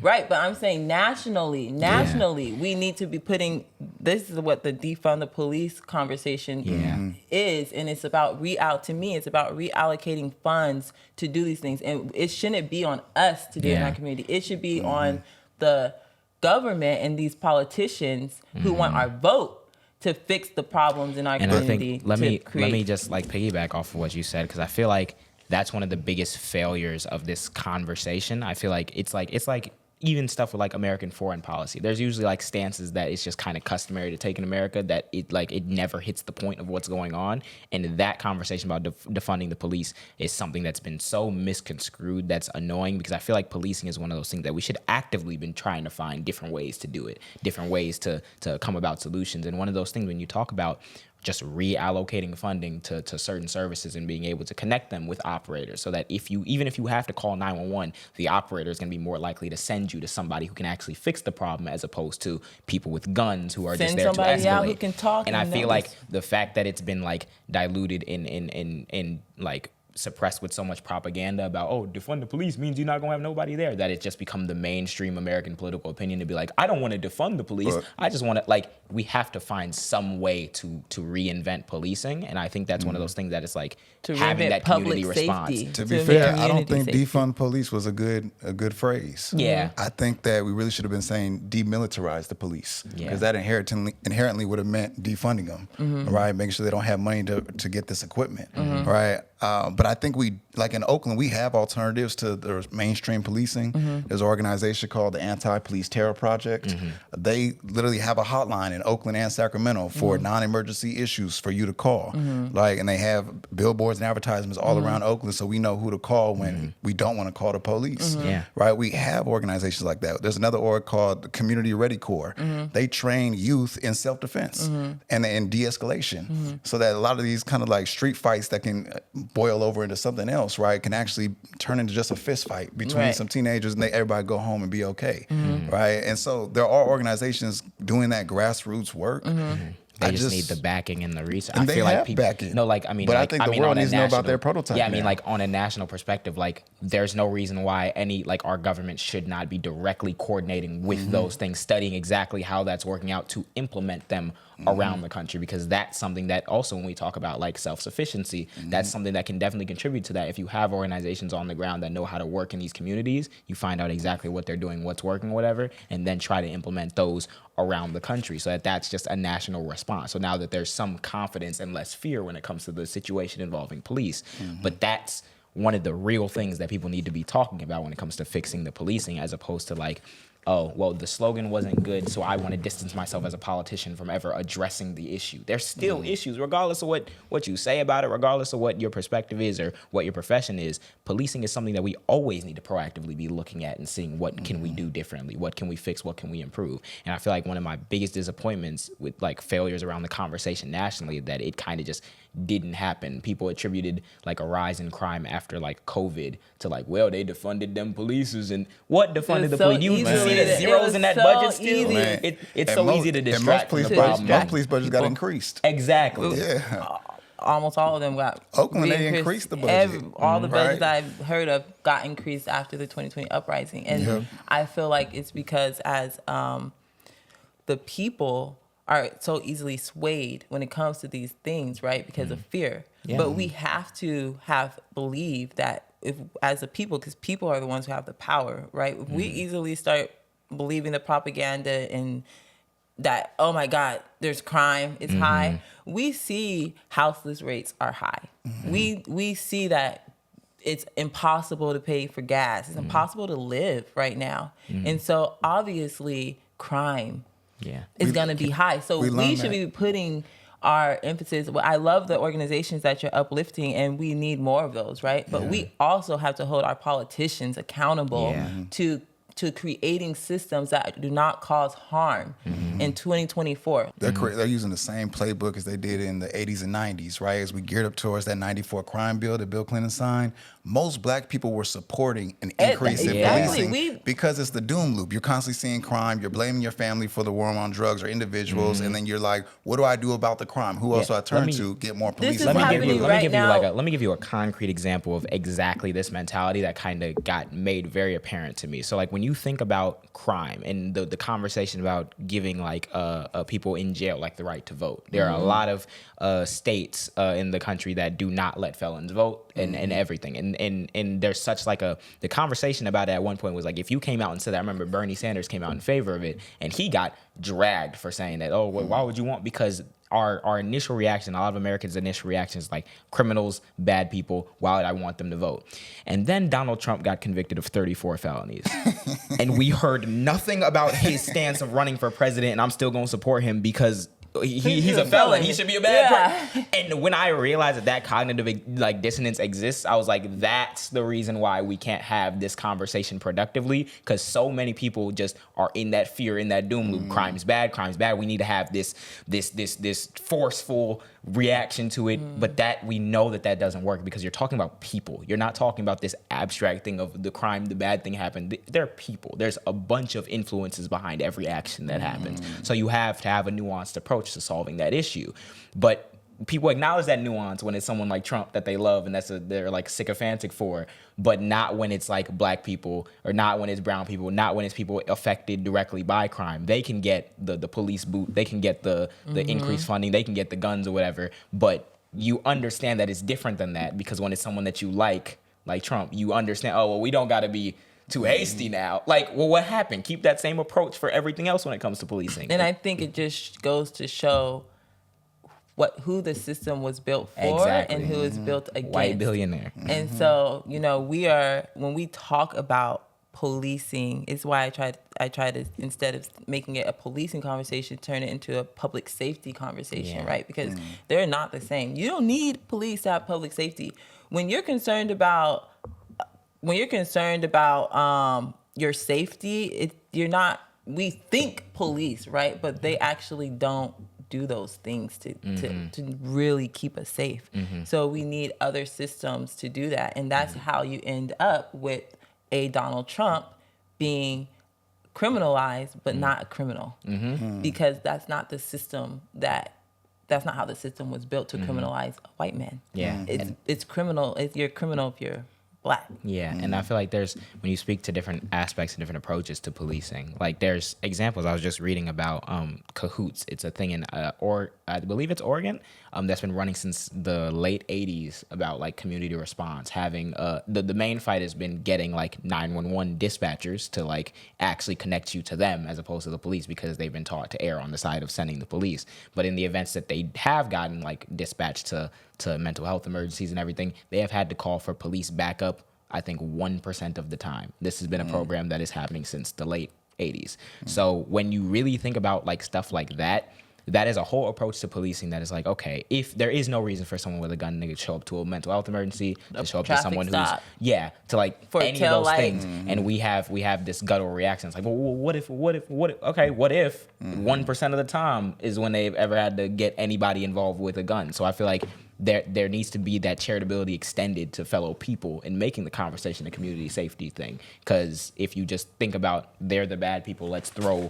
Right, but I'm saying nationally, we need to be putting. This is what the defund the police conversation is, and it's about it's about reallocating funds to do these things, and it shouldn't be on us to do it in our community. It should be on the government and these politicians who want our vote to fix the problems in our community. I think let me just like piggyback off of what you said, because I feel like that's one of the biggest failures of this conversation. I feel like it's like even stuff with like American foreign policy. There's usually like stances that it's just kind of customary to take in America that it never hits the point of what's going on. And that conversation about defunding the police is something that's been so misconstrued that's annoying, because I feel like policing is one of those things that we should actively been trying to find different ways to do it, different ways to come about solutions. And one of those things when you talk about just reallocating funding to certain services and being able to connect them with operators so that even if you have to call 911, the operator is going to be more likely to send you to somebody who can actually fix the problem as opposed to people with guns who are just there to escalate. Send somebody out who can talk. And I feel like the fact that it's been like diluted in like suppressed with so much propaganda about, oh, defund the police means you're not gonna have nobody there, that it's just become the mainstream American political opinion to be like, I don't want to defund the police. I just want to, like, we have to find some way to reinvent policing. And I think that's one of those things that is like to having that community safety. response. To be fair, I don't think defund police was a good phrase. Yeah. I think that we really should have been saying demilitarize the police, because that inherently would have meant defunding them, right? Making sure they don't have money to get this equipment, right? But I think we, like in Oakland, we have alternatives to the mainstream policing. There's an organization called the Anti-Police Terror Project. They literally have a hotline in Oakland and Sacramento for non-emergency issues for you to call. Like, and they have billboards and advertisements all around Oakland, so we know who to call when we don't want to call the police. Right? We have organizations like that. There's another org called the Community Ready Corps. They train youth in self-defense and in de-escalation, so that a lot of these kind of like street fights that can boil over into something else, right, can actually turn into just a fist fight between some teenagers, and everybody go home and be okay, right? And so there are organizations doing that grassroots work. They just need the backing and the research. And I they feel have like people, backing. no, like, I mean, but like, I think the world needs to know about their prototype. Yeah, I mean, now. like on a national perspective, like there's no reason why our government should not be directly coordinating with those things, studying exactly how that's working out to implement them around the country, because that's something that also, when we talk about like self-sufficiency, that's something that can definitely contribute to that. If you have organizations on the ground that know how to work in these communities, you find out exactly what they're doing, what's working, whatever, and then try to implement those around the country, so that that's just a national response. So now that there's some confidence and less fear when it comes to the situation involving police, but that's one of the real things that people need to be talking about when it comes to fixing the policing, as opposed to like, oh, well, the slogan wasn't good, so I want to distance myself as a politician from ever addressing the issue. There's still issues, regardless of what you say about it, regardless of what your perspective is or what your profession is. Policing is something that we always need to proactively be looking at and seeing what can we do differently, what can we fix, what can we improve. And I feel like one of my biggest disappointments with like failures around the conversation nationally, that it kind of just didn't happen. People attributed like a rise in crime after like COVID to like, well, they defunded them policers, and what defunded the police? You see the zeros in that budget still? It's so easy to distract from the problem. Most police budgets got increased. Exactly. Yeah. Almost all of them got Oakland, they increased the budget. All the budgets I've heard of got increased after the 2020 uprising. And I feel like it's because as the people are so easily swayed when it comes to these things, right? Because of fear. Yeah. But we have to believe that if, as a people, because people are the ones who have the power, right? If we easily start believing the propaganda and that, oh my God, there's crime, it's high. We see houseless rates are high. We see that it's impossible to pay for gas. It's impossible to live right now. And so obviously crime is going to be high. So we should be putting our emphasis. Well, I love the organizations that you're uplifting, and we need more of those, right? But we also have to hold our politicians accountable to creating systems that do not cause harm in 2024. They're using the same playbook as they did in the 80s and 90s, right? As we geared up towards that 94 crime bill that Bill Clinton signed, most black people were supporting an increase in policing because it's the doom loop. You're constantly seeing crime. You're blaming your family for the war on drugs or individuals, and then you're like, what do I do about the crime? Who else do I turn to get more police? Let me give you a concrete example of exactly this mentality that kind of got made very apparent to me. So like when you think about crime and the conversation about giving like people in jail like the right to vote, there are a lot of states in the country that do not let felons vote and everything. And there's such like the conversation about it at one point was like, if you came out and said that, I remember Bernie Sanders came out in favor of it, and he got dragged for saying that, oh, why would you want? Because our initial reaction, a lot of Americans' initial reaction is like, criminals, bad people, why would I want them to vote? And then Donald Trump got convicted of 34 felonies. And we heard nothing about his stance of running for president, and I'm still going to support him because he's a felon. He should be a bad person. And when I realized that cognitive like dissonance exists, I was like, that's the reason why we can't have this conversation productively, because so many people just are in that fear, in that doom loop. Crime's bad. We need to have this forceful reaction to it, but that we know that doesn't work, because you're talking about people. You're not talking about this abstract thing of the crime, the bad thing happened. They're people. There's a bunch of influences behind every action that happens. So you have to have a nuanced approach to solving that issue. But people acknowledge that nuance when it's someone like Trump that they love and they're like sycophantic for, but not when it's like black people, or not when it's brown people, not when it's people affected directly by crime. They can get the police boot, they can get the increased funding, they can get the guns or whatever, but you understand that it's different than that, because when it's someone that you like Trump, you understand, oh, well, we don't got to be too hasty now. Like, well, what happened? Keep that same approach for everything else when it comes to policing. And I think it just goes to show who the system was built for and who it's built against. White billionaire. And so, when we talk about policing, it's why I try to, instead of making it a policing conversation, turn it into a public safety conversation, right? Because they're not the same. You don't need police to have public safety. When you're concerned about your safety, we think police, right? But they actually don't do those things to really keep us safe. So we need other systems to do that. And that's how you end up with a Donald Trump being criminalized, but not a criminal. Because that's not the system that's not how the system was built to criminalize a white man. Yeah. It's criminal. You're criminal if you're black. Yeah, and I feel like when you speak to different aspects and different approaches to policing, like there's examples. I was just reading about cahoots. It's a thing in I believe it's Oregon, that's been running since the late 80s, about like community response. Having the main fight has been getting like 911 dispatchers to like actually connect you to them as opposed to the police, because they've been taught to err on the side of sending the police. But in the events that they have gotten like dispatched to mental health emergencies and everything, they have had to call for police backup, I think 1% of the time. This has been a program that is happening since the late 80s. So when you really think about like stuff like that, that is a whole approach to policing that is like, okay, if there is no reason for someone with a gun to show up to a mental health emergency, to show up to someone stop. to like For any of those light. things, and we have this guttural reaction. It's like, well, what if 1% of the time is when they've ever had to get anybody involved with a gun? So I feel like there needs to be that charitability extended to fellow people in making the conversation a community safety thing. Because if you just think about they're the bad people, let's throw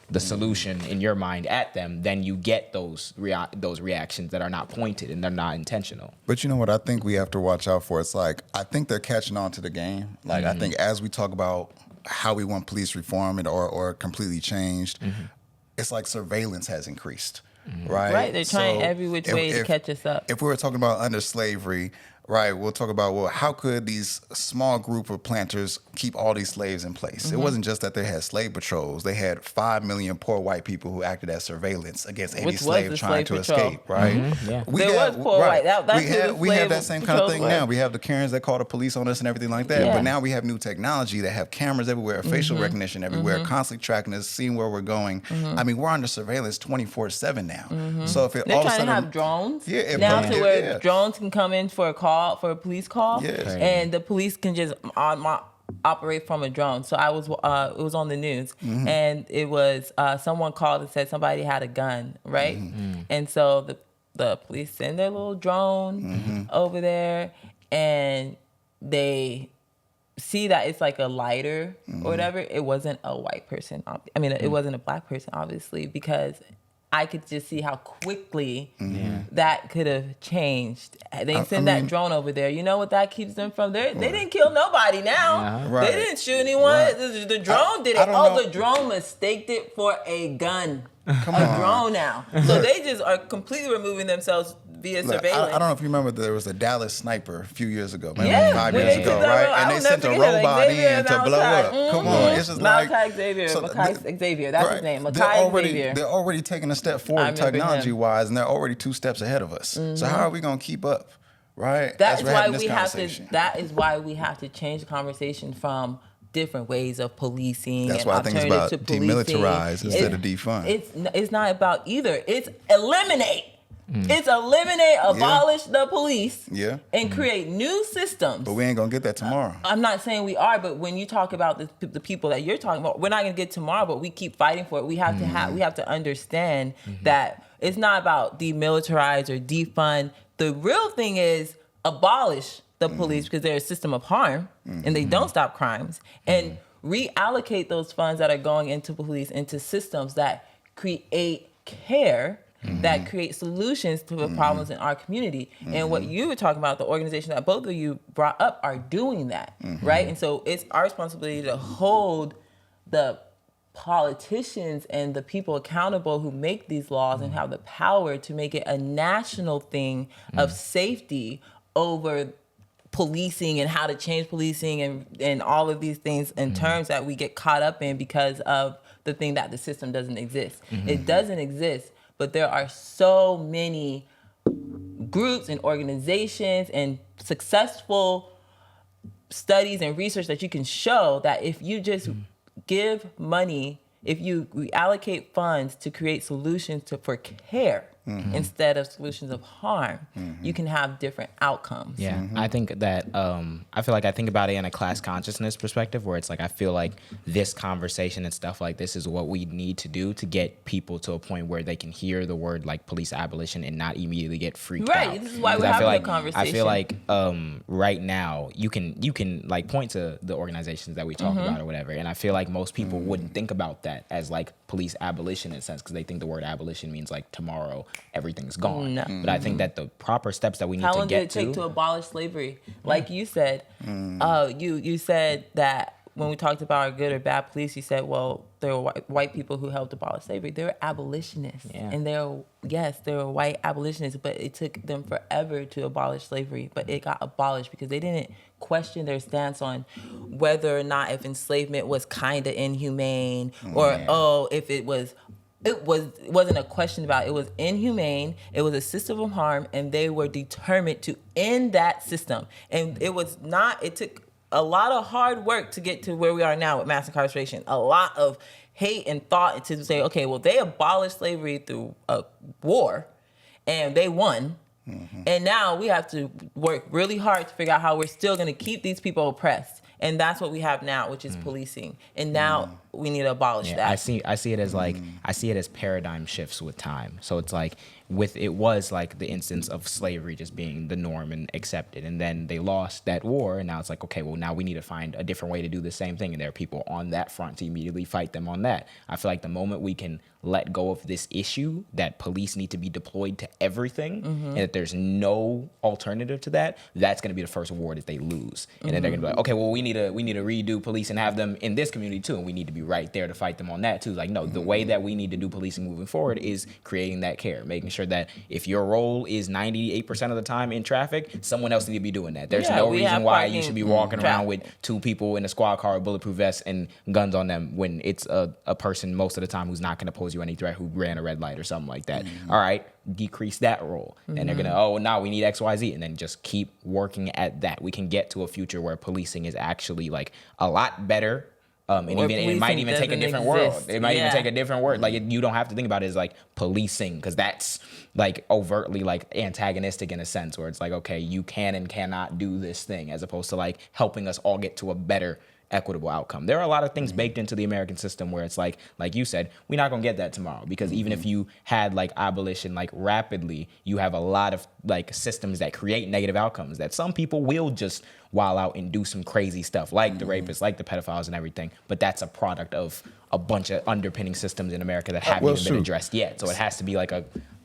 the solution in your mind at them, then you get those reactions that are not pointed and they're not intentional. But you know what I think we have to watch out for? It's like, I think they're catching on to the game. Like, I think as we talk about how we want police reform or completely changed, it's like surveillance has increased. Right? Right, they're trying every which way to catch us up. If we were talking about under slavery, right, we'll talk about, well, how could these small group of planters keep all these slaves in place? It wasn't just that they had slave patrols. They had 5 million poor white people who acted as surveillance against any slave trying to escape, right? Yeah. There was poor white. We have that same kind of thing now. We have the Karens that call the police on us and everything like that. Yeah. But now we have new technology that have cameras everywhere, facial recognition everywhere, constantly tracking us, seeing where we're going. I mean, we're under surveillance 24/7 now. So if it They're all of a trying sudden, to have drones now to where drones can come in for a police call, and the police can just operate from a drone. So it was on the news, and it was someone called and said somebody had a gun, right? And so the police send their little drone over there, and they see that it's like a lighter or whatever. It wasn't a white person. It wasn't a black person, obviously, because I could just see how quickly that could have changed. They send that drone over there. You know what that keeps them from? They didn't kill nobody now. Right. They didn't shoot anyone. Right. The drone did it. The drone mistaked it for a gun. Drone now. So they just are completely removing themselves via surveillance. I don't know if you remember, there was a Dallas sniper a few years ago, maybe 5 years ago, right? And they sent a robot in to blow up. Come on, it's just like Xavier. That's his name. Xavier. They're already taking a step forward technology-wise, and they're already 2 steps ahead of us. So how are we going to keep up, right? That is why we have to change the conversation from different ways of policing. That's and why I think it's about alternative to policing. demilitarize instead of defund. It's not about either. It's eliminate. It's eliminate, abolish the police, and create new systems. But we ain't gonna get that tomorrow. I'm not saying we are, but when you talk about the people that you're talking about, we're not gonna get tomorrow. But we keep fighting for it. We have to understand that it's not about demilitarize or defund. The real thing is abolish the police because they're a system of harm and they don't stop crimes, and reallocate those funds that are going into police into systems that create care. That create solutions to the problems in our community. And what you were talking about, the organization that both of you brought up are doing that, right? And so it's our responsibility to hold the politicians and the people accountable who make these laws and have the power to make it a national thing of safety over policing and how to change policing and all of these things in terms that we get caught up in because of the thing that the system doesn't exist. It doesn't exist. But there are so many groups and organizations and successful studies and research that you can show that if you just give money, if you allocate funds to create solutions for care instead of solutions of harm, you can have different outcomes. Yeah, I think that I feel like I think about it in a class consciousness perspective, where it's like I feel like this conversation and stuff like this is what we need to do to get people to a point where they can hear the word like police abolition and not immediately get freaked out. Right. This is why we're having a conversation. I feel like right now you can like point to the organizations that we talk about or whatever, and I feel like most people wouldn't think about that as like police abolition in a sense because they think the word abolition means like tomorrow everything's gone. No. But I think that the proper steps that we need to get to. How long did it take to abolish slavery? Like you said, you said that when we talked about our good or bad police, you said, well, there were white people who helped abolish slavery. They were abolitionists. Yeah. And they were white abolitionists, but it took them forever to abolish slavery. But it got abolished because they didn't question their stance on whether or not if enslavement was kind of inhumane or, if it wasn't a question about it. It was inhumane. It was a system of harm, and they were determined to end that system. And it took a lot of hard work to get to where we are now with mass incarceration. A lot of hate and thought to say, okay, well, they abolished slavery through a war, and they won. And now we have to work really hard to figure out how we're still going to keep these people oppressed. And that's what we have now, which is policing. And now we need to abolish that. I see it as like I see it as paradigm shifts with time. So it's like it was like the instance of slavery just being the norm and accepted, and then they lost that war, and now it's like, okay, well, now we need to find a different way to do the same thing, and there are people on that front to immediately fight them on that. I feel like the moment we can let go of this issue that police need to be deployed to everything and that there's no alternative to that, that's going to be the first war that they lose. And then they're going to be like, okay, well, we need to redo police and have them in this community too, and we need to be right there to fight them on that too. Like, no, the way that we need to do policing moving forward is creating that care, making sure that if your role is 98% of the time in traffic, someone else needs to be doing that. There's no reason why you should be walking around with two people in a squad car with bulletproof vests and guns on them when it's a person most of the time who's not going to pose you any threat, who ran a red light or something like that. All right, decrease that role. And they're going to, now we need XYZ, and then just keep working at that. We can get to a future where policing is actually like a lot better. And it might even take a different world. It might even take a different word. Like you don't have to think about it as like policing, because that's like overtly like antagonistic in a sense, where it's like, okay, you can and cannot do this thing, as opposed to like helping us all get to a better equitable outcome. There are a lot of things baked into the American system where it's like you said, we're not gonna get that tomorrow, because even if you had like abolition like rapidly, you have a lot of like systems that create negative outcomes that some people will just wild out and do some crazy stuff, like the rapists, like the pedophiles and everything. But that's a product of a bunch of underpinning systems in America that haven't even been addressed yet. So it has to be like a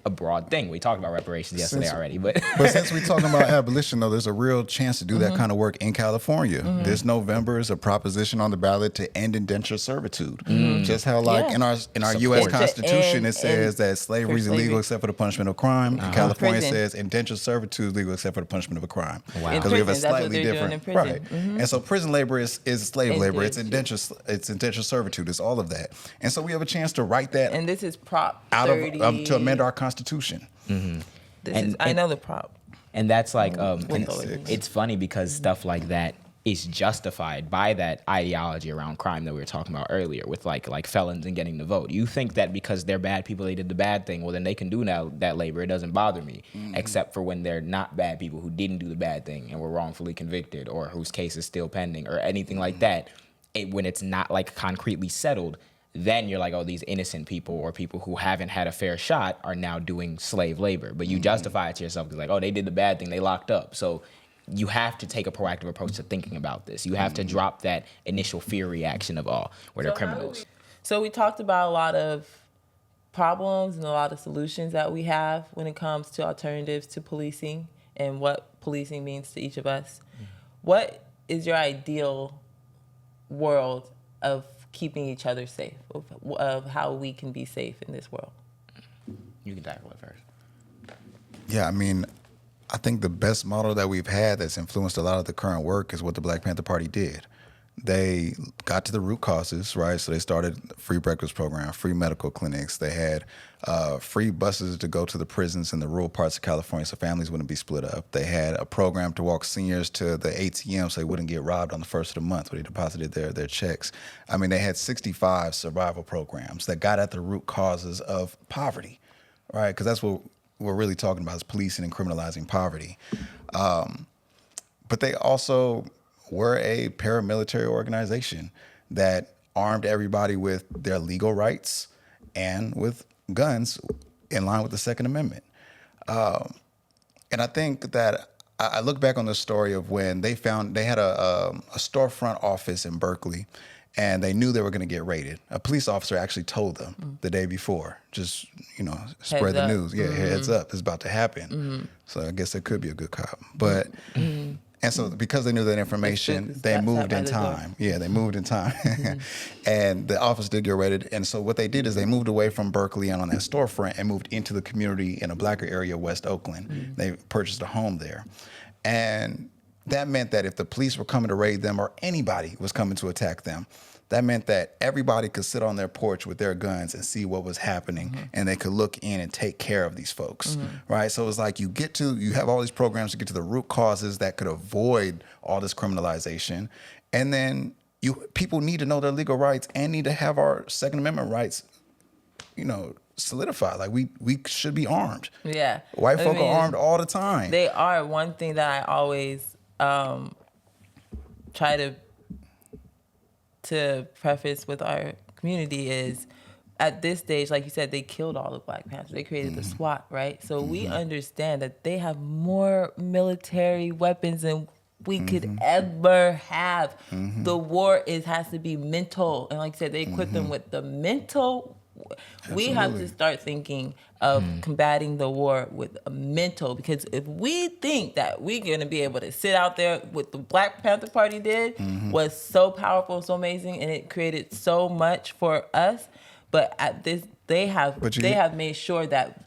broad thing. We talked about reparations yesterday already, but since we're talking about abolition, though, there's a real chance to do that kind of work in California. This November is a proposition on the ballot to end indentured servitude. Just how, like in our U.S. Constitution, it says that slavery is illegal except for the punishment of crime. In California, it says indentured servitude is legal except for the punishment of a crime. Wow. Because we have a slightly different right. And so prison labor is slave labor. It's indentured servitude. It's all of that. And so we have a chance to write that. And this is Prop 30. To amend our Constitution. I know the prop. And that's like, it's funny because stuff like that is justified by that ideology around crime that we were talking about earlier with like felons and getting the vote. You think that because they're bad people, they did the bad thing, well, then they can do now that labor. It doesn't bother me, except for when they're not bad people who didn't do the bad thing and were wrongfully convicted or whose case is still pending or anything like that. When it's not like concretely settled, then you're like, oh, these innocent people or people who haven't had a fair shot are now doing slave labor. But you justify it to yourself because like, oh, they did the bad thing, they locked up. So you have to take a proactive approach to thinking about this. You have to drop that initial fear reaction of, oh, where they're criminals. So we talked about a lot of problems and a lot of solutions that we have when it comes to alternatives to policing and what policing means to each of us. What is your ideal world of keeping each other safe, of how we can be safe in this world? You can tackle it first. Yeah, I mean, I think the best model that we've had that's influenced a lot of the current work is what the Black Panther Party did. They got to the root causes, right? So they started free breakfast program, free medical clinics. They had free buses to go to the prisons in the rural parts of California so families wouldn't be split up. They had a program to walk seniors to the ATM so they wouldn't get robbed on the first of the month when they deposited their checks. I mean, they had 65 survival programs that got at the root causes of poverty, right? Because that's what we're really talking about is policing and criminalizing poverty. But they also were a paramilitary organization that armed everybody with their legal rights and with guns in line with the Second Amendment. And I think that I look back on the story of when they had a storefront office in Berkeley and they knew they were going to get raided. A police officer actually told them the day before, just, spread the news. Yeah, heads up, it's about to happen. So I guess it could be a good cop. But, and so because they knew that information, they moved in time. Yeah, they moved in time. And the office did get raided. And so what they did is they moved away from Berkeley and on that storefront and moved into the community in a blacker area, West Oakland. They purchased a home there. And that meant that if the police were coming to raid them or anybody was coming to attack them, that meant that everybody could sit on their porch with their guns and see what was happening, and they could look in and take care of these folks, right? So it's like you have all these programs to get to the root causes that could avoid all this criminalization, and then people need to know their legal rights and need to have our Second Amendment rights, solidified. Like we should be armed. Yeah, white folk are armed all the time. They are. One thing that I always try to preface with our community is, at this stage, like you said, they killed all the Black Panthers. They created the SWAT, right? So we understand that they have more military weapons than we could ever have. The war has to be mental. And like you said, they equip them with the mental. We have to start thinking of combating the war with a mental, because if we think that we're going to be able to sit out there, what the Black Panther Party did was so powerful, so amazing, and it created so much for us. But at this, they have made sure that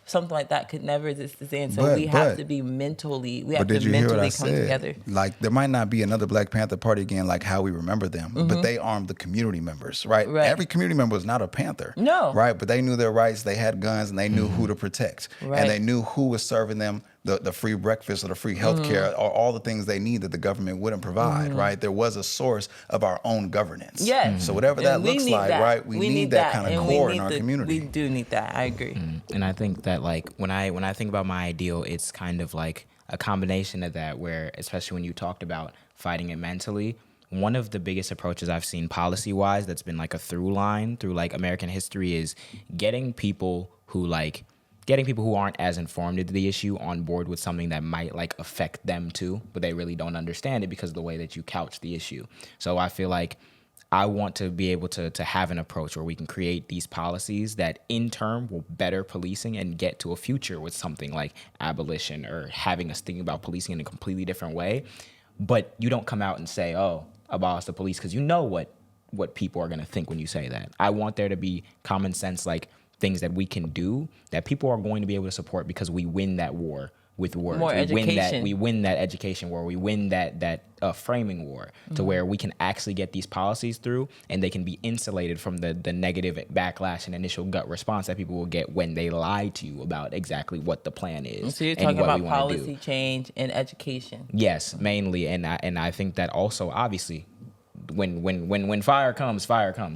something like that could never exist again. So we have to be mentally, come together. Like, there might not be another Black Panther Party again, like how we remember them, but they armed the community members, right? Every community member was not a Panther. No. Right? But they knew their rights, they had guns, and they knew who to protect. Right. And they knew who was serving them the free breakfast or the free health care or all the things they need that the government wouldn't provide, right? There was a source of our own governance. Yes. So whatever that looks like, right? We need that kind of core in our community. We do need that. I agree. And I think that, like, when I think about my ideal, it's kind of like a combination of that, where, especially when you talked about fighting it mentally, one of the biggest approaches I've seen policy-wise that's been like a through line through like American history is getting people who aren't as informed into the issue on board with something that might like affect them too, but they really don't understand it because of the way that you couch the issue. So I feel like I want to be able to have an approach where we can create these policies that in turn will better policing and get to a future with something like abolition or having us thinking about policing in a completely different way. But you don't come out and say, oh, abolish the police, because you know what people are going to think when you say that. I want there to be common sense, like things that we can do that people are going to be able to support because we win that war with words. More education. We win that education war. We win that framing war to where we can actually get these policies through, and they can be insulated from the negative backlash and initial gut response that people will get when they lie to you about exactly what the plan is. So you're and talking what about we wanna policy do. change and education. Yes, mainly, and I think that also obviously. When fire comes,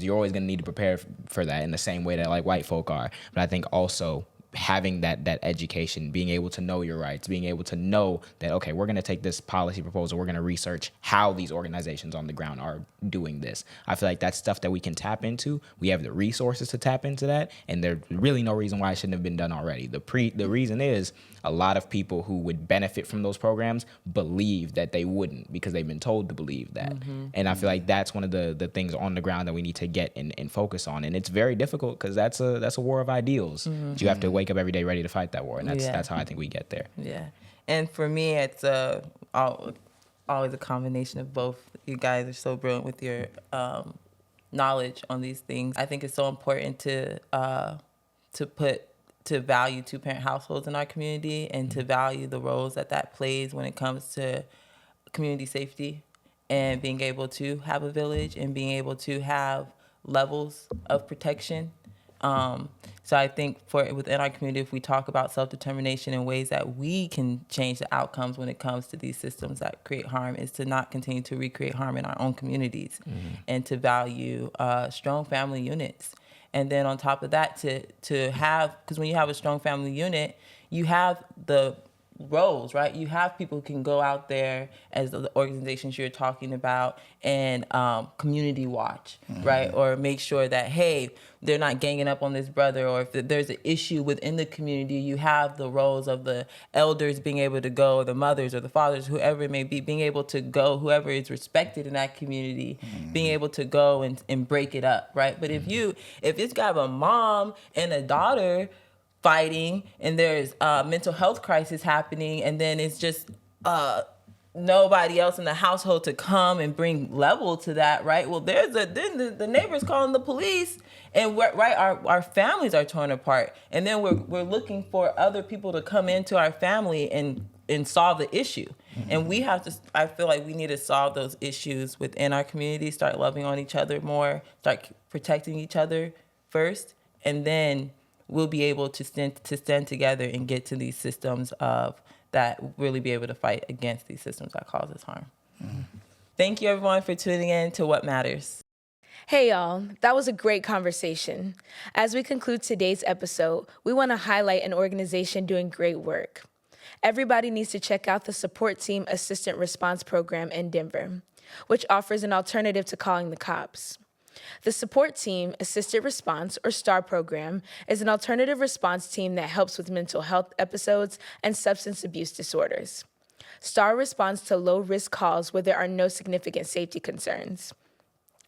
you're always going to need to prepare for that in the same way that like white folk are. But I think also having that education, being able to know your rights, being able to know that, okay, we're going to take this policy proposal, we're going to research how these organizations on the ground are doing this. I feel like that's stuff that we can tap into. We have the resources to tap into that, and there's really no reason why it shouldn't have been done already. The reason is a lot of people who would benefit from those programs believe that they wouldn't because they've been told to believe that. And I feel like that's one of the things on the ground that we need to get and focus on. And it's very difficult because that's a war of ideals. You have to wake up every day ready to fight that war. And that's how I think we get there. Yeah. And for me, it's always a combination of both. You guys are so brilliant with your knowledge on these things. I think it's so important to value two-parent households in our community and to value the roles that plays when it comes to community safety and being able to have a village and being able to have levels of protection. So I think within our community, if we talk about self-determination and ways that we can change the outcomes when it comes to these systems that create harm, is to not continue to recreate harm in our own communities and to value strong family units. And then on top of that, to have, because when you have a strong family unit, you have the roles, right? You have people who can go out there as the organizations you're talking about and community watch, right? Or make sure that, hey, they're not ganging up on this brother, or if there's an issue within the community, you have the roles of the elders being able to go, or the mothers or the fathers, whoever it may be, being able to go, whoever is respected in that community, being able to go and break it up, right? But if it's got a mom and a daughter fighting and there's a mental health crisis happening, and then it's just nobody else in the household to come and bring level to that, right? Well, then the neighbors calling the police, and our families are torn apart, and then we're looking for other people to come into our family and solve the issue. And we have to, I feel like we need to solve those issues within our community, start loving on each other more, start protecting each other first, and then we'll be able to stand together and get to these systems that really be able to fight against these systems that cause us harm. Thank you, everyone, for tuning in to What Matters. Hey, y'all. That was a great conversation. As we conclude today's episode, we want to highlight an organization doing great work. Everybody needs to check out the Support Team Assistant Response Program in Denver, which offers an alternative to calling the cops. The Support Team Assisted Response, or STAR program, is an alternative response team that helps with mental health episodes and substance abuse disorders. STAR responds to low-risk calls where there are no significant safety concerns.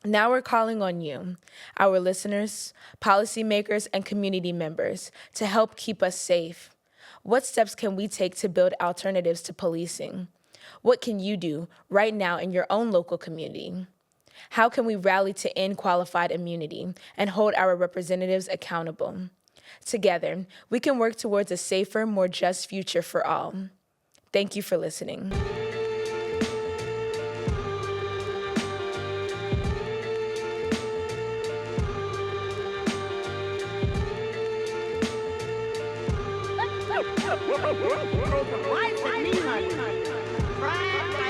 Now we're calling on you, our listeners, policymakers, and community members, to help keep us safe. What steps can we take to build alternatives to policing? What can you do right now in your own local community? How can we rally to end qualified immunity and hold our representatives accountable? Together, we can work towards a safer, more just future for all. Thank you for listening. Life with me, honey. Fried